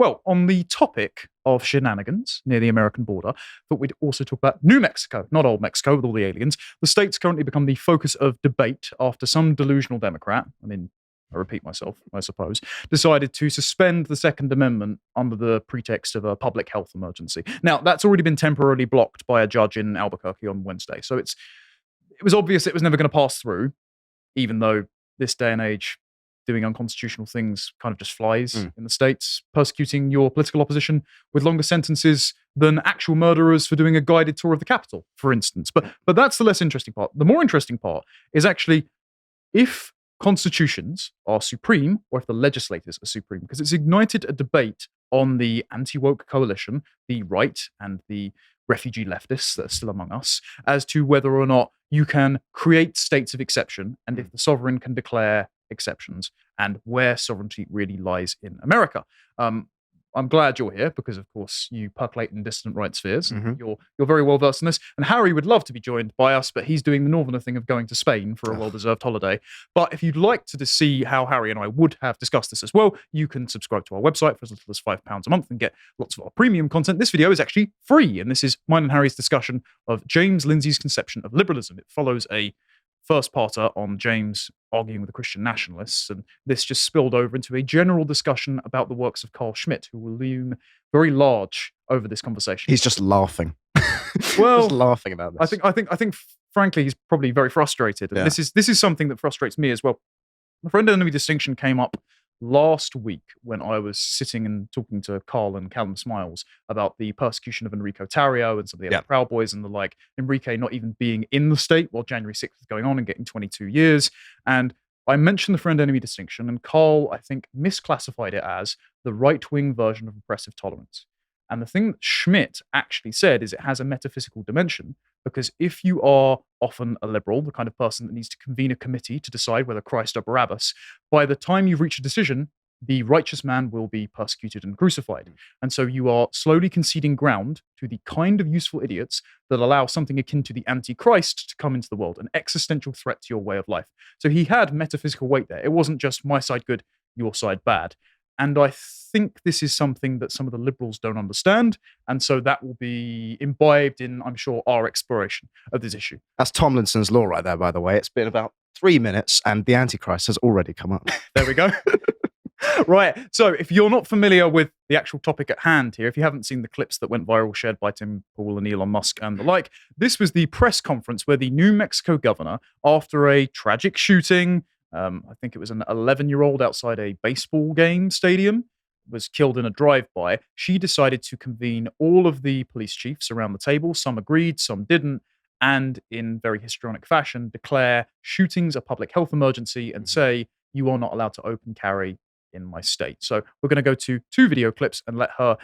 Well, on the topic of shenanigans near the American border, thought we'd also talk about New Mexico, not Old Mexico with all the aliens. The state's currently become the focus of debate after some delusional Democrat, I repeat myself, I suppose, decided to suspend the Second Amendment under the pretext of a public health emergency. Now, that's already been temporarily blocked by a judge in Albuquerque on Wednesday. So it was obvious it was never going to pass through, even though this day and age, doing unconstitutional things kind of just flies in the States, persecuting your political opposition with longer sentences than actual murderers for doing a guided tour of the Capitol, for instance. But that's the less interesting part. The more interesting part is actually if constitutions are supreme or if the legislators are supreme, because it's ignited a debate on the anti-woke coalition, the right and the refugee leftists that are still among us, as to whether or not you can create states of exception and if the sovereign can declare exceptions and where sovereignty really lies in America. I'm glad you're here because, of course, you percolate in dissident right spheres. You're very well versed in this. And Harry would love to be joined by us, but he's doing the northerner thing of going to Spain for a well-deserved holiday. But if you'd like to see how Harry and I would have discussed this as well, you can subscribe to our website for as little as £5 a month and get lots of our premium content. This video is actually free, and this is mine and Harry's discussion of James Lindsay's conception of liberalism. It follows a first-parter on James arguing with the Christian nationalists, and this just spilled over into a general discussion about the works of Carl Schmitt, who will loom very large over this conversation. He's just laughing. Well, just laughing about this. I think, frankly, he's probably very frustrated. And Yeah. This is something that frustrates me as well. The friend enemy distinction came up last week when I was sitting and talking to Carl and Callum Smiles about the persecution of Enrico Tarrio and some of the other Proud Boys and the like. Enrique not even being in the state while January 6th was going on and getting 22 years. And I mentioned the friend enemy distinction, and Carl, I think, misclassified it as the right-wing version of oppressive tolerance. And the thing that Schmitt actually said is it has a metaphysical dimension, because if you are often a liberal, the kind of person that needs to convene a committee to decide whether Christ or Barabbas, by the time you've reached a decision, the righteous man will be persecuted and crucified. And so you are slowly conceding ground to the kind of useful idiots that allow something akin to the Antichrist to come into the world, an existential threat to your way of life. So he had metaphysical weight there. It wasn't just my side good, your side bad. And I think this is something that some of the liberals don't understand. And so that will be imbibed in, I'm sure, our exploration of this issue. That's Tomlinson's law right there, by the way. It's been about 3 minutes and the Antichrist has already come up. There we go. Right. So if you're not familiar with the actual topic at hand here, if you haven't seen the clips that went viral shared by Tim Pool and Elon Musk and the like, this was the press conference where the New Mexico governor, after a tragic shooting, I think it was an 11-year-old outside a baseball game stadium, was killed in a drive-by. She decided to convene all of the police chiefs around the table. Some agreed, some didn't, and in very histrionic fashion, declare shootings a public health emergency and say, you are not allowed to open carry in my state. So we're going to go to 2 video clips and let her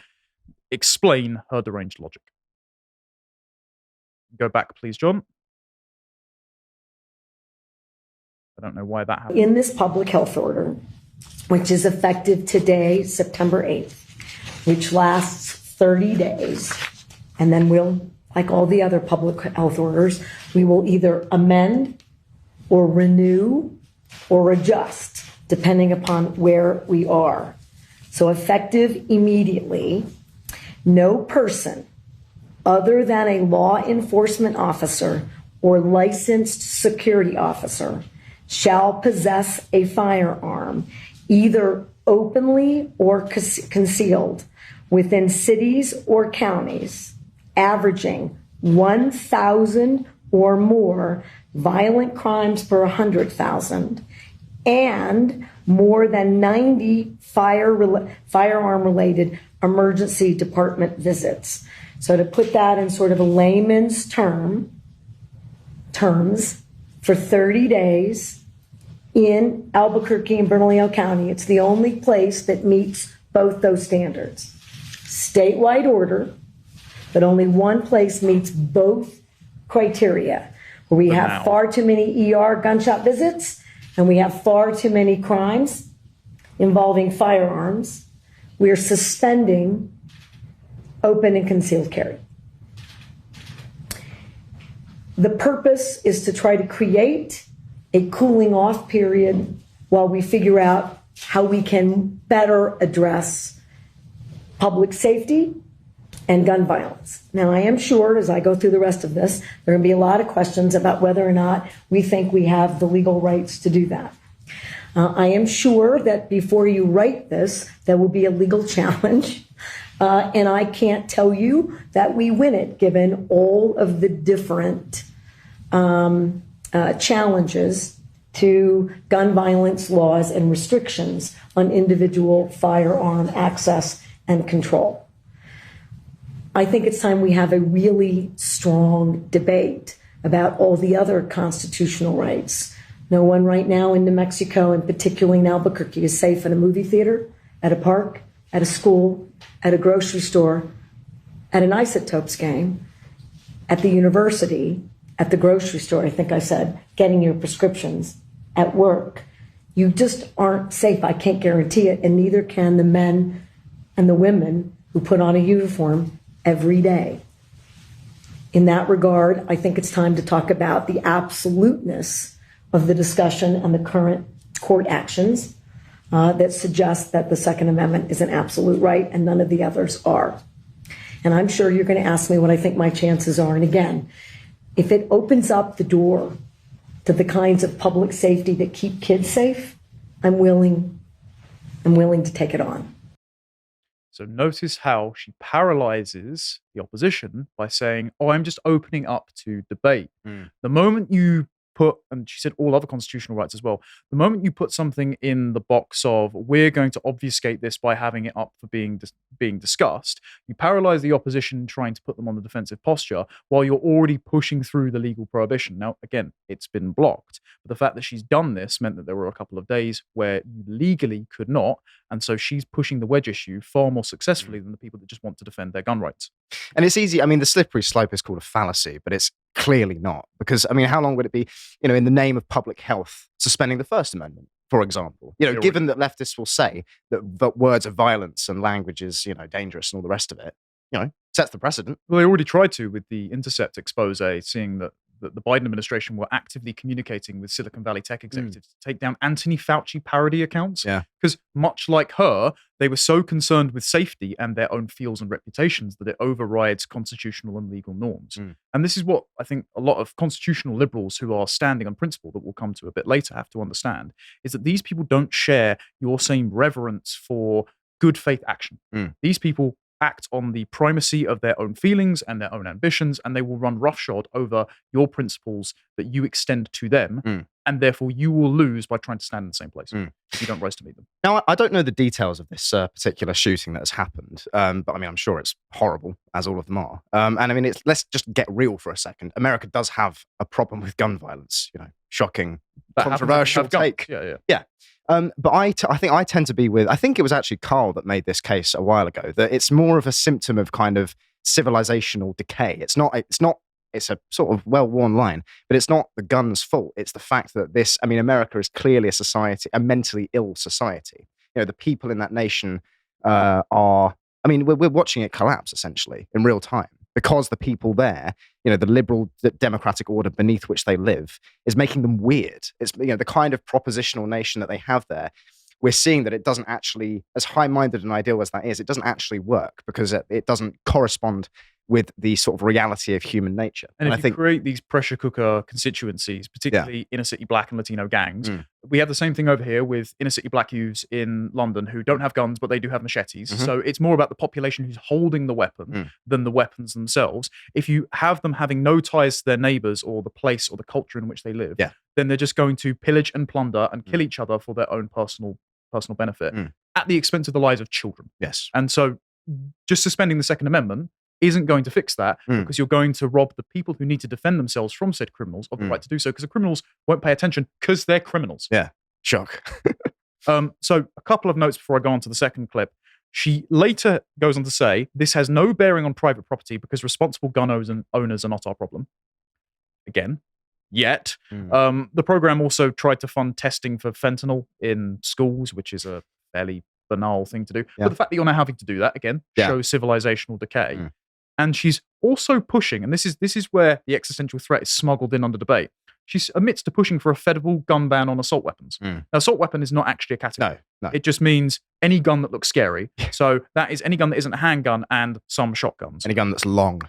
explain her deranged logic. Go back, please, John. I don't know why that happened. In this public health order, which is effective today, September 8th, which lasts 30 days, and then we'll, like all the other public health orders, we will either amend or renew or adjust, depending upon where we are. So effective immediately, no person other than a law enforcement officer or licensed security officer shall possess a firearm, either openly or concealed, within cities or counties, averaging 1,000 or more violent crimes per 100,000, and more than 90 firearm-related emergency department visits. So to put that in sort of a layman's terms, for 30 days in Albuquerque and Bernalillo County, it's the only place that meets both those standards. Statewide order, but only one place meets both criteria, where we have far too many ER gunshot visits and we have far too many crimes involving firearms. We are suspending open and concealed carry. The purpose is to try to create a cooling off period while we figure out how we can better address public safety, and gun violence. Now, I am sure as I go through the rest of this, there are going to be a lot of questions about whether or not we think we have the legal rights to do that. I am sure that before you write this, there will be a legal challenge. And I can't tell you that we win it, given all of the different challenges to gun violence laws and restrictions on individual firearm access and control. I think it's time we have a really strong debate about all the other constitutional rights. No one right now in New Mexico, and particularly in Albuquerque, is safe in a movie theater, at a park, at a school, at a grocery store, at an Isotopes game, at the university, at the grocery store, I think I said, getting your prescriptions, at work. You just aren't safe. I can't guarantee it, and neither can the men and the women who put on a uniform every day. In that regard, I think it's time to talk about the absoluteness of the discussion and the current court actions that suggest that the Second Amendment is an absolute right and none of the others are. And I'm sure you're going to ask me what I think my chances are. And again, if it opens up the door to the kinds of public safety that keep kids safe, I'm willing to take it on. So notice how she paralyzes the opposition by saying, oh, I'm just opening up to debate. The moment you put, and she said all other constitutional rights as well, the moment you put something in the box of, we're going to obfuscate this by having it up for being discussed, you paralyze the opposition trying to put them on the defensive posture while you're already pushing through the legal prohibition. Now, again, it's been blocked. But the fact that she's done this meant that there were a couple of days where you legally could not. And so she's pushing the wedge issue far more successfully than the people that just want to defend their gun rights. And it's easy. I mean, the slippery slope is called a fallacy, but it's clearly not. Because, I mean, how long would it be, in the name of public health, suspending the First Amendment, for example? Given that leftists will say that words of violence and language is, dangerous and all the rest of it, sets the precedent. Well, they already tried to with the Intercept expose, seeing that the Biden administration were actively communicating with Silicon Valley tech executives to take down Anthony Fauci parody accounts. Yeah. Because much like her, they were so concerned with safety and their own feels and reputations that it overrides constitutional and legal norms. And this is what I think a lot of constitutional liberals who are standing on principle, that we'll come to a bit later, have to understand, is that these people don't share your same reverence for good faith action. These people act on the primacy of their own feelings and their own ambitions, and they will run roughshod over your principles that you extend to them, and therefore you will lose by trying to stand in the same place if you don't rise to meet them. Now, I don't know the details of this particular shooting that has happened, but I mean, I'm sure it's horrible, as all of them are. And I mean, let's just get real for a second. America does have a problem with gun violence, shocking, controversial take. Yeah. But I think I tend to be with, I think it was actually Carl that made this case a while ago, that it's more of a symptom of kind of civilizational decay. It's a sort of well-worn line, but it's not the gun's fault. It's the fact that America is clearly a mentally ill society. The people in that nation we're watching it collapse essentially in real time. Because the people there, the liberal democratic order beneath which they live is making them weird. It's, the kind of propositional nation that they have there. We're seeing that it doesn't actually, as high-minded and ideal as that is, it doesn't actually work because it doesn't correspond with the sort of reality of human nature. And if you create these pressure cooker constituencies, particularly inner city black and Latino gangs, we have the same thing over here with inner city black youths in London who don't have guns, but they do have machetes. So it's more about the population who's holding the weapon than the weapons themselves. If you have them having no ties to their neighbors or the place or the culture in which they live, then they're just going to pillage and plunder and kill each other for their own personal benefit at the expense of the lives of children. Yes. And so just suspending the Second Amendment isn't going to fix that because you're going to rob the people who need to defend themselves from said criminals of the right to do so, because the criminals won't pay attention because they're criminals. Yeah. Shock. So a couple of notes before I go on to the second clip. She later goes on to say, this has no bearing on private property because responsible gun owners are not our problem. Again, yet. The program also tried to fund testing for fentanyl in schools, which is a fairly banal thing to do. But the fact that you're now having to do that, again, shows civilizational decay. And she's also pushing, and this is where the existential threat is smuggled in under debate. she admits to pushing for a federal gun ban on assault weapons. Now, assault weapon is not actually a category. No. It just means any gun that looks scary. So that is any gun that isn't a handgun and some shotguns. Any gun that's long,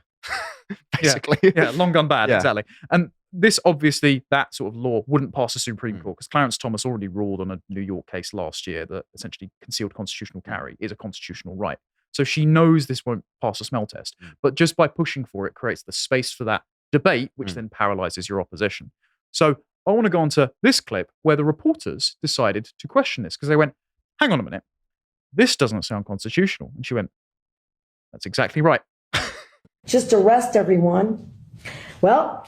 basically. Yeah, long gun bad, Yeah. exactly. And this, obviously, that sort of law wouldn't pass the Supreme Court because Clarence Thomas already ruled on a New York case last year that essentially concealed constitutional carry is a constitutional right. So she knows this won't pass a smell test. But just by pushing for it creates the space for that debate, which then paralyzes your opposition. So I want to go on to this clip where the reporters decided to question this because they went, hang on a minute, this doesn't sound constitutional. And she went, that's exactly right. Just arrest everyone. Well,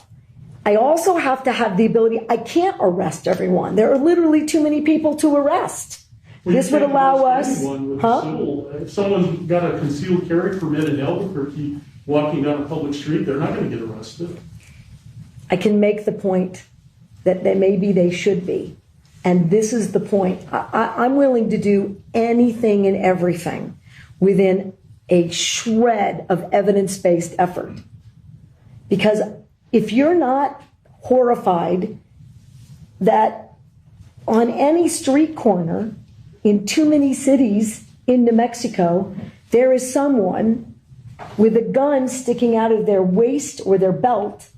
I also have to have the ability, I can't arrest everyone. There are literally too many people to arrest. Well, This would allow us, If someone's got a concealed carry permit in Albuquerque walking down a public street, they're not going to get arrested. I can make the point that maybe they should be. And this is the point. I'm willing to do anything and everything within a shred of evidence-based effort. Because if you're not horrified that on any street corner in too many cities in New Mexico, there is someone with a gun sticking out of their waist or their belt.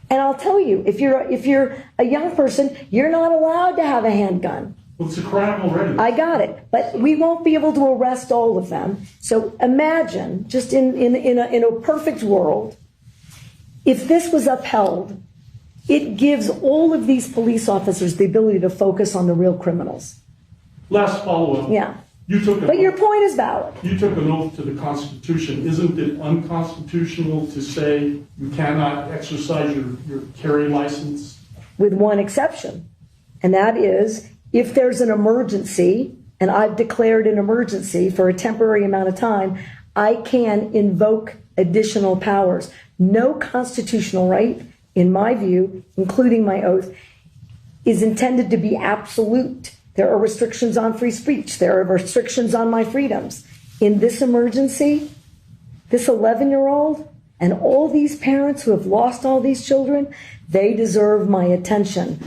And I'll tell you, if you're a young person, you're not allowed to have a handgun. Well, it's a crime already. I got it, but we won't be able to arrest all of them. So imagine, just in a perfect world, if this was upheld, it gives all of these police officers the ability to focus on the real criminals. Last follow-up. Yeah. But your point is valid. You took an oath to the Constitution. Isn't it unconstitutional to say you cannot exercise your carry license? With one exception, and that is if there's an emergency, and I've declared an emergency for a temporary amount of time, I can invoke additional powers. No constitutional right, in my view, including my oath, is intended to be absolute. There are restrictions on free speech. There are restrictions on my freedoms. In this emergency, this 11-year-old and all these parents who have lost all these children, they deserve my attention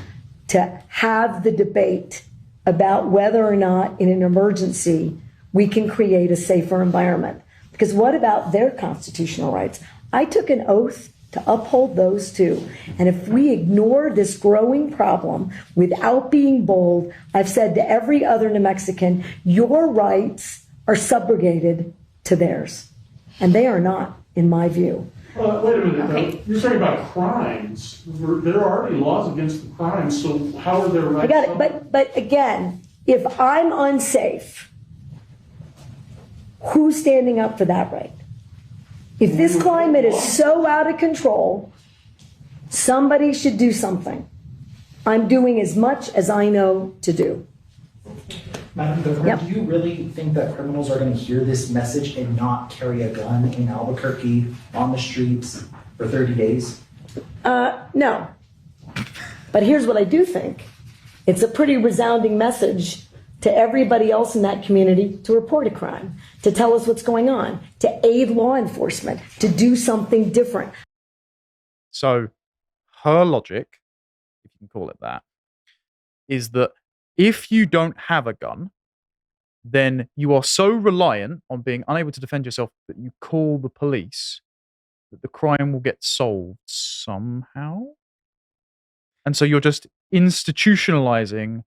to have the debate about whether or not in an emergency we can create a safer environment. Because what about their constitutional rights? I took an oath to uphold those too. And if we ignore this growing problem without being bold, I've said to every other New Mexican, your rights are subrogated to theirs. And they are not, in my view. Wait a minute. You're saying about crimes. There are already laws against the crimes, so how are their rights? I got it. But again, if I'm unsafe, who's standing up for that right? If this climate is so out of control, somebody should do something. I'm doing as much as I know to do. Madam Governor, do you really think that criminals are going to hear this message and not carry a gun in Albuquerque on the streets for 30 days? No. But here's what I do think. It's a pretty resounding message to everybody else in that community to report a crime, to tell us what's going on, to aid law enforcement, to do something different. So her logic, if you can call it that, is that if you don't have a gun, then you are so reliant on being unable to defend yourself that you call the police, that the crime will get solved somehow. And so you're just institutionalizing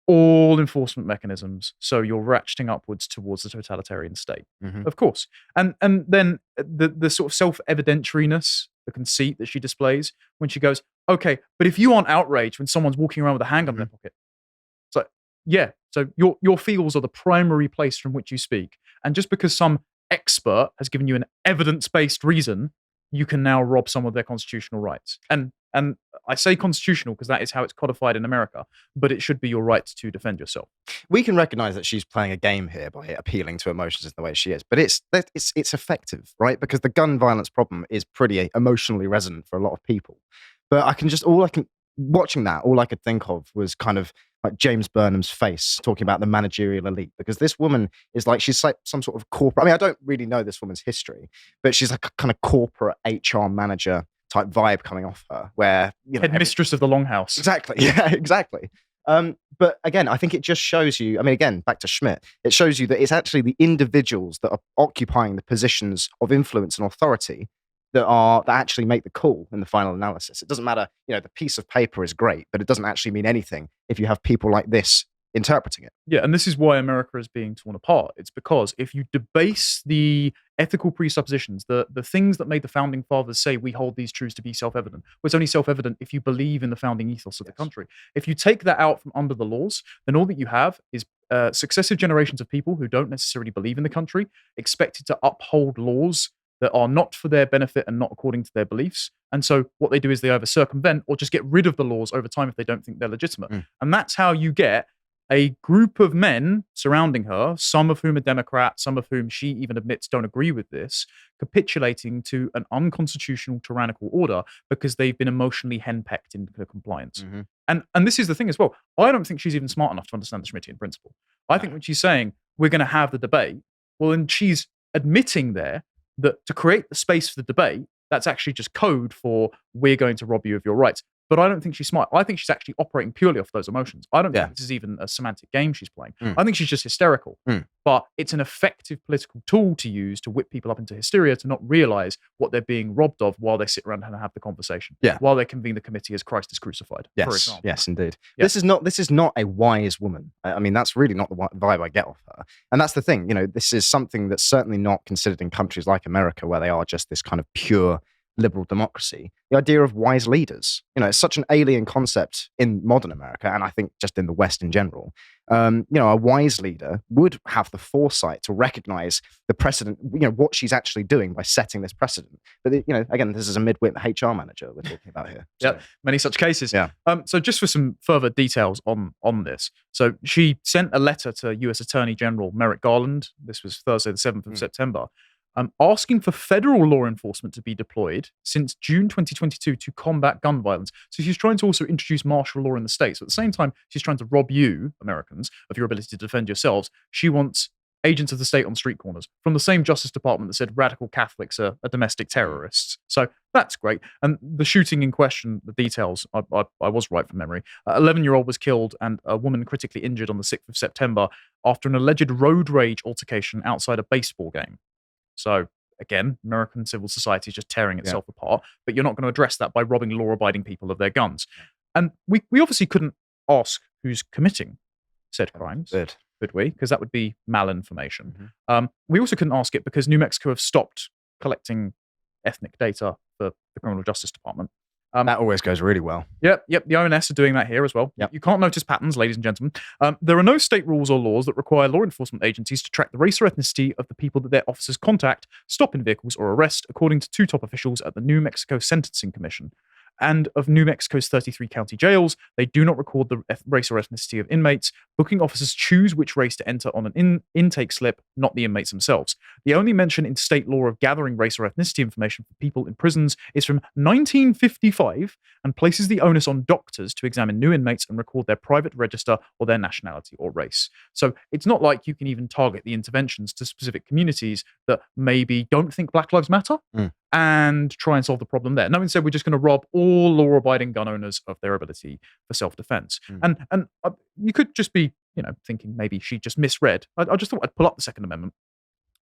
all enforcement mechanisms, so you're ratcheting upwards towards the totalitarian state, of course. And then the sort of self-evidentiariness, the conceit that she displays when she goes, okay, but if you aren't outraged when someone's walking around with a handgun in their pocket, it's like, yeah, so your feels are the primary place from which you speak. And just because some expert has given you an evidence-based reason, you can now rob some of their constitutional rights. And I say constitutional because that is how it's codified in America, but it should be your right to defend yourself. We can recognize that she's playing a game here by appealing to emotions in the way she is, but it's effective, right? Because the gun violence problem is pretty emotionally resonant for a lot of people. But watching that, all I could think of was kind of like James Burnham's face talking about the managerial elite, because this woman is like, she's like some sort of corporate, I mean, I don't really know this woman's history, but she's like a kind of corporate HR manager type vibe coming off her, where Headmistress of the Longhouse. Exactly. Yeah, exactly. But again, I think it just shows you, I mean, again, back to Schmidt, it shows you that it's actually the individuals that are occupying the positions of influence and authority that actually make the call in the final analysis. It doesn't matter, the piece of paper is great, but it doesn't actually mean anything if you have people like this interpreting it. Yeah, and this is why America is being torn apart. It's because if you debase the ethical presuppositions, the things that made the founding fathers say we hold these truths to be self-evident, well, it's only self-evident if you believe in the founding ethos of the country. If you take that out from under the laws, then all that you have is successive generations of people who don't necessarily believe in the country, expected to uphold laws that are not for their benefit and not according to their beliefs. And so what they do is they either circumvent or just get rid of the laws over time if they don't think they're legitimate. And that's how you get a group of men surrounding her, some of whom are Democrats, some of whom she even admits don't agree with this, capitulating to an unconstitutional tyrannical order because they've been emotionally henpecked into compliance. And this is the thing as well. I don't think she's even smart enough to understand the Schmittian principle. I think when she's saying, we're going to have the debate, well, then she's admitting there that to create the space for the debate, that's actually just code for we're going to rob you of your rights. But I don't think she's smart. I think she's actually operating purely off those emotions. I don't think this is even a semantic game she's playing. I think she's just hysterical. But it's an effective political tool to use to whip people up into hysteria to not realize what they're being robbed of while they sit around and have the conversation. While they convene the committee as Christ is crucified, for example. Yes, indeed. This is not a wise woman. I mean, that's really not the vibe I get off her. And that's the thing. This is something that's certainly not considered in countries like America, where they are just this kind of pure liberal democracy. The idea of wise leaders, it's such an alien concept in modern America, and I think just in the West in general. A wise leader would have the foresight to recognize the precedent, what she's actually doing by setting this precedent. But again, this is a mid-wit HR manager we're talking about here. So. Yeah, many such cases. Yeah. So just for some further details on this, so she sent a letter to U.S. Attorney General Merrick Garland. This was Thursday, the 7th of September. Asking for federal law enforcement to be deployed since June 2022 to combat gun violence. So she's trying to also introduce martial law in the states. But at the same time, she's trying to rob you, Americans, of your ability to defend yourselves. She wants agents of the state on street corners from the same Justice Department that said radical Catholics are domestic terrorists. So that's great. And the shooting in question, the details, I was right from memory. 11-year-old was killed and a woman critically injured on the 6th of September after an alleged road rage altercation outside a baseball game. So again, American civil society is just tearing itself apart, but you're not going to address that by robbing law-abiding people of their guns. And we obviously couldn't ask who's committing said crimes, could we? Because that would be malinformation. We also couldn't ask it because New Mexico have stopped collecting ethnic data for the Criminal Justice Department. That always goes really well. Yep. The ONS are doing that here as well. You can't notice patterns, ladies and gentlemen. There are no state rules or laws that require law enforcement agencies to track the race or ethnicity of the people that their officers contact, stop in vehicles, or arrest, according to two top officials at the New Mexico Sentencing Commission. And of New Mexico's 33 county jails, they do not record the race or ethnicity of inmates. Booking officers choose which race to enter on an intake slip, not the inmates themselves. The only mention in state law of gathering race or ethnicity information for people in prisons is from 1955 and places the onus on doctors to examine new inmates and record their private register or their nationality or race. So it's not like you can even target the interventions to specific communities that maybe don't think Black Lives Matter and try and solve the problem there. No, instead, we're just going to rob all law-abiding gun owners of their ability for self-defense. And you could just be, thinking maybe she just misread. I just thought I'd pull up the Second Amendment.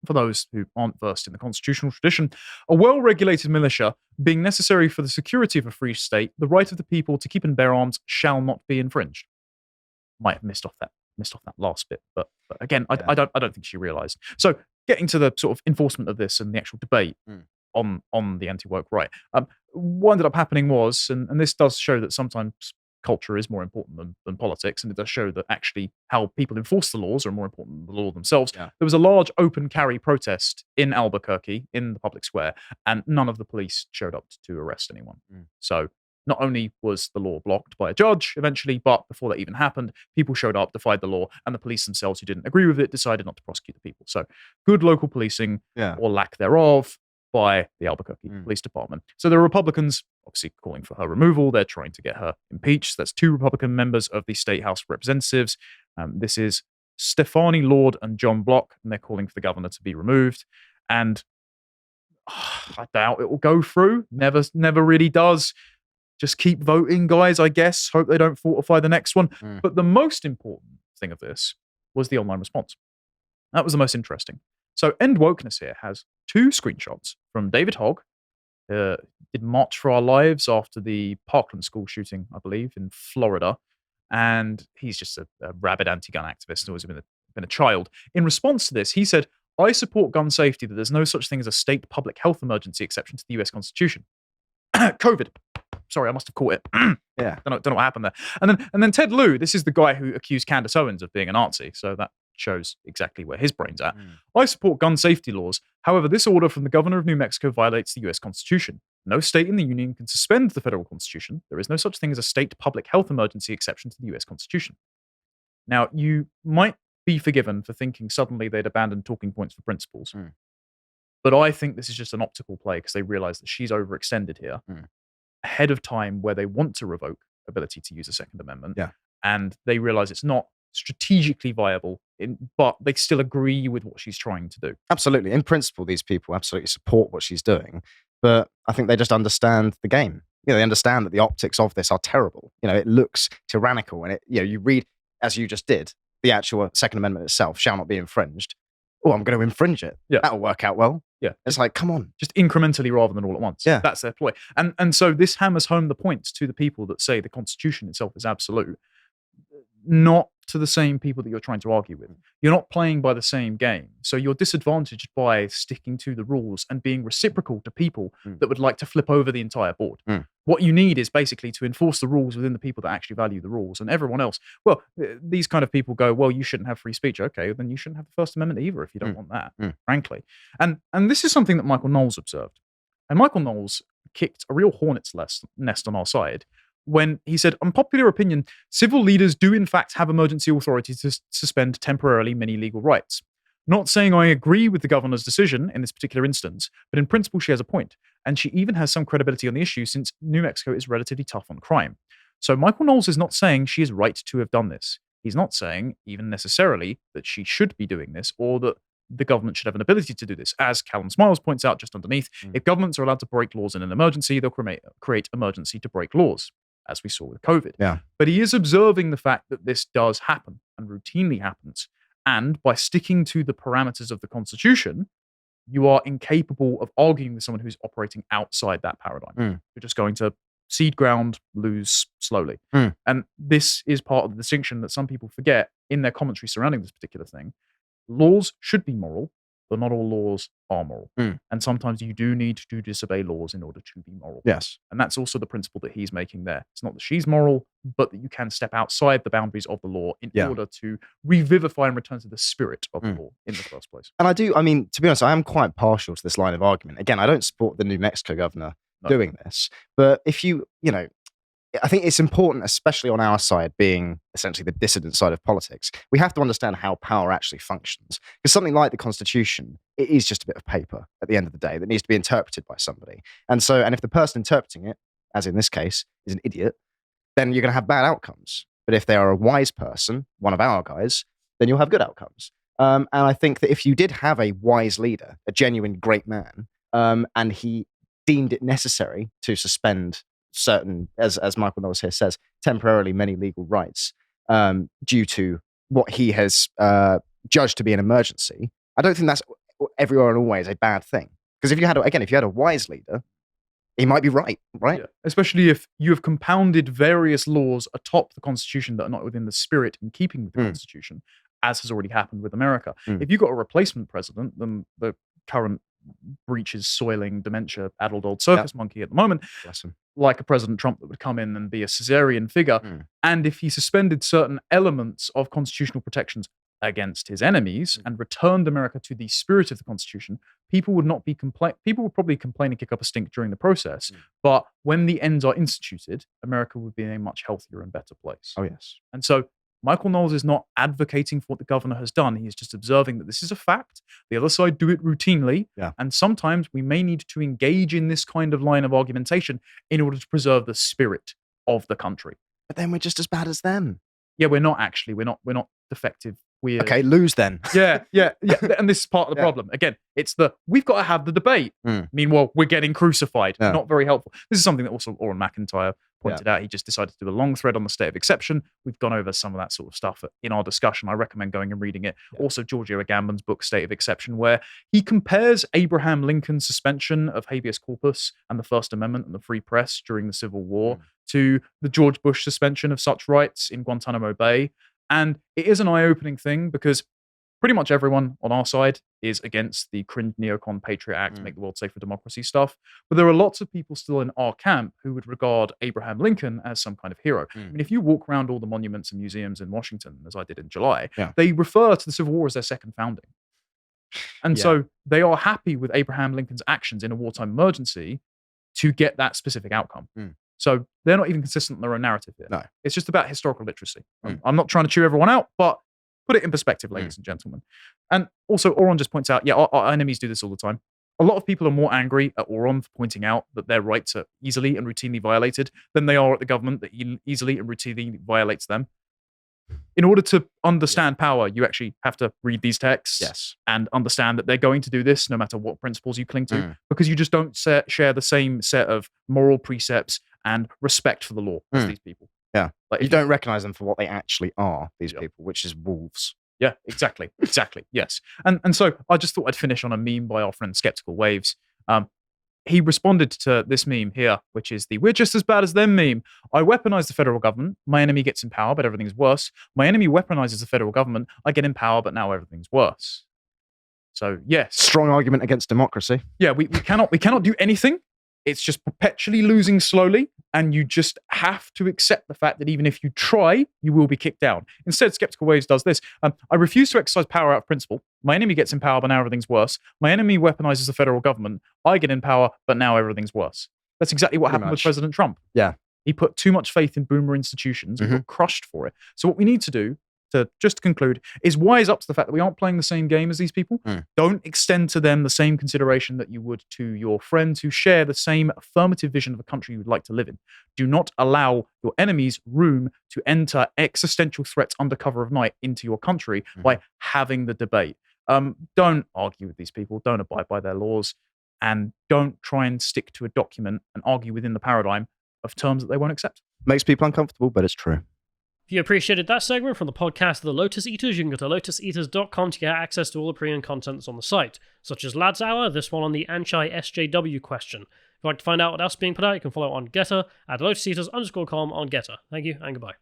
For those who aren't versed in the constitutional tradition, a well-regulated militia being necessary for the security of a free state, the right of the people to keep and bear arms shall not be infringed. Might have missed off that last bit, but again, I don't think she realised. So getting to the sort of enforcement of this and the actual debate on the anti-woke right, what ended up happening was, and this does show that sometimes culture is more important than politics, and it does show that actually how people enforce the laws are more important than the law themselves. There was a large open carry protest in Albuquerque in the public square, and none of the police showed up to arrest anyone. So not only was the law blocked by a judge eventually, but before that even happened, people showed up, defied the law, and the police themselves who didn't agree with it decided not to prosecute the people. So good local policing, or lack thereof, by the Albuquerque Police Department. So there are Republicans obviously calling for her removal. They're trying to get her impeached. That's two Republican members of the State House of Representatives. This is Stefani Lord and John Block, and they're calling for the governor to be removed. And I doubt it will go through. Never really does. Just keep voting, guys, I guess. Hope they don't fortify the next one. But the most important thing of this was the online response. That was the most interesting. So End Wokeness here has 2 screenshots from David Hogg, did March for Our Lives after the Parkland school shooting, I believe, in Florida. And he's just a rabid anti-gun activist, always been a child. In response to this, he said, I support gun safety, that there's no such thing as a state public health emergency exception to the US Constitution. COVID. Sorry, I must have caught it. Yeah. Don't know what happened there. And then Ted Lieu, this is the guy who accused Candace Owens of being a Nazi. So that shows exactly where his brain's at. I support gun safety laws. However, this order from the governor of New Mexico violates the US Constitution. No state in the union can suspend the federal constitution. There is no such thing as a state public health emergency exception to the US Constitution. Now, you might be forgiven for thinking suddenly they'd abandon talking points for principles. But I think this is just an optical play because they realize that she's overextended here ahead of time where they want to revoke ability to use a Second Amendment. Yeah. And they realize it's not strategically viable, but they still agree with what she's trying to do. Absolutely. In principle, these people absolutely support what she's doing. But I think they just understand the game. They understand that the optics of this are terrible. It looks tyrannical. And you read, as you just did, the actual Second Amendment itself shall not be infringed. Oh, I'm going to infringe it. Yeah. That'll work out well. Yeah. It's like, come on. Just incrementally rather than all at once. Yeah. That's their ploy. And so this hammers home the points to the people that say the Constitution itself is absolute, not to the same people that you're trying to argue with. You're not playing by the same game. So you're disadvantaged by sticking to the rules and being reciprocal to people that would like to flip over the entire board. What you need is basically to enforce the rules within the people that actually value the rules, and everyone else. Well, these kind of people go, well, you shouldn't have free speech. Okay, then you shouldn't have the First Amendment either if you don't want that, frankly. And this is something that Michael Knowles observed. And Michael Knowles kicked a real hornet's nest on our side when he said, unpopular opinion, civil leaders do in fact have emergency authority to suspend temporarily many legal rights. Not saying I agree with the governor's decision in this particular instance, but in principle she has a point. And she even has some credibility on the issue since New Mexico is relatively tough on crime. So Michael Knowles is not saying she is right to have done this. He's not saying even necessarily that she should be doing this or that the government should have an ability to do this. As Callum Smiles points out just underneath, if governments are allowed to break laws in an emergency, they'll create emergency to break laws, as we saw with COVID. Yeah. But he is observing the fact that this does happen and routinely happens. And by sticking to the parameters of the Constitution, you are incapable of arguing with someone who's operating outside that paradigm. You're just going to cede ground, lose slowly. And this is part of the distinction that some people forget in their commentary surrounding this particular thing. Laws should be moral, but not all laws are moral. And sometimes you do need to disobey laws in order to be moral. Yes. And that's also the principle that he's making there. It's not that she's moral, but that you can step outside the boundaries of the law in order to revivify and return to the spirit of the law in the first place. And to be honest, I am quite partial to this line of argument. Again, I don't support the New Mexico governor doing this, but if I think it's important, especially on our side, being essentially the dissident side of politics, we have to understand how power actually functions. Because something like the Constitution, it is just a bit of paper at the end of the day that needs to be interpreted by somebody. And if the person interpreting it, as in this case, is an idiot, then you're going to have bad outcomes. But if they are a wise person, one of our guys, then you'll have good outcomes. And I think that if you did have a wise leader, a genuine great man, and he deemed it necessary to suspend certain, as Michael Knowles here says, temporarily many legal rights due to what he has judged to be an emergency, I don't think that's everywhere and always a bad thing. Because if you had a wise leader, he might be right? Yeah. Especially if you have compounded various laws atop the Constitution that are not within the spirit in keeping with the Constitution, as has already happened with America. If you've got a replacement president, then the current breaches, soiling, dementia-addled old circus monkey at the moment, like a President Trump that would come in and be a Caesarian figure. And if he suspended certain elements of constitutional protections against his enemies and returned America to the spirit of the Constitution, people would not be people would probably complain and kick up a stink during the process. But when the ends are instituted, America would be in a much healthier and better place. Oh, yes. And so Michael Knowles is not advocating for what the governor has done. He is just observing that this is a fact. The other side do it routinely. And sometimes we may need to engage in this kind of line of argumentation in order to preserve the spirit of the country. But then we're just as bad as them. Yeah, we're not actually. We're not defective weird. Okay, lose then. Yeah. And this is part of the problem. Again, it's we've got to have the debate. Meanwhile, we're getting crucified. Yeah. Not very helpful. This is something that also Oren McIntyre pointed out. He just decided to do a long thread on the state of exception. We've gone over some of that sort of stuff in our discussion. I recommend going and reading it. Yeah. Also, Giorgio Agamben's book, State of Exception, where he compares Abraham Lincoln's suspension of habeas corpus and the First Amendment and the free press during the Civil War to the George Bush suspension of such rights in Guantanamo Bay. And it is an eye-opening thing because pretty much everyone on our side is against the cringe neocon Patriot Act, make the world safe for democracy stuff. But there are lots of people still in our camp who would regard Abraham Lincoln as some kind of hero. I mean, if you walk around all the monuments and museums in Washington, as I did in July, they refer to the Civil War as their second founding. And so they are happy with Abraham Lincoln's actions in a wartime emergency to get that specific outcome. So they're not even consistent in their own narrative here. No. It's just about historical literacy. I'm not trying to chew everyone out, but put it in perspective, ladies and gentlemen. And also, Oron just points out, our enemies do this all the time. A lot of people are more angry at Oron for pointing out that their rights are easily and routinely violated than they are at the government that easily and routinely violates them. In order to understand power, you actually have to read these texts and understand that they're going to do this no matter what principles you cling to, because you just don't share the same set of moral precepts and respect for the law as these people. Yeah. Like you don't recognize them for what they actually are, these people, which is wolves. Yeah, exactly. Yes. And so I just thought I'd finish on a meme by our friend Skeptical Waves. He responded to this meme here, which is the "we're just as bad as them" meme. I weaponize the federal government. My enemy gets in power, but everything's worse. My enemy weaponizes the federal government. I get in power, but now everything's worse. So yes. Strong argument against democracy. Yeah, we cannot do anything. It's just perpetually losing slowly, and you just have to accept the fact that even if you try, you will be kicked down. Instead, Skeptical Waves does this. I refuse to exercise power out of principle. My enemy gets in power, but now everything's worse. My enemy weaponizes the federal government. I get in power, but now everything's worse. That's exactly what happened with President Trump. Yeah. He put too much faith in boomer institutions and got crushed for it. So what we need to do, just to conclude, is wise up to the fact that we aren't playing the same game as these people. Don't extend to them the same consideration that you would to your friends who share the same affirmative vision of a country you would like to live in. Do not allow your enemies room to enter existential threats under cover of night into your country by having the debate. Don't argue with these people. Don't abide by their laws. And don't try and stick to a document and argue within the paradigm of terms that they won't accept. Makes people uncomfortable, but it's true. If you appreciated that segment from the podcast of the Lotus Eaters, you can go to lotuseaters.com to get access to all the premium contents on the site, such as Lads Hour, this one on the anti-SJW question. If you'd like to find out what else is being put out, you can follow on Getter at lotuseaters_com on Getter. Thank you and goodbye.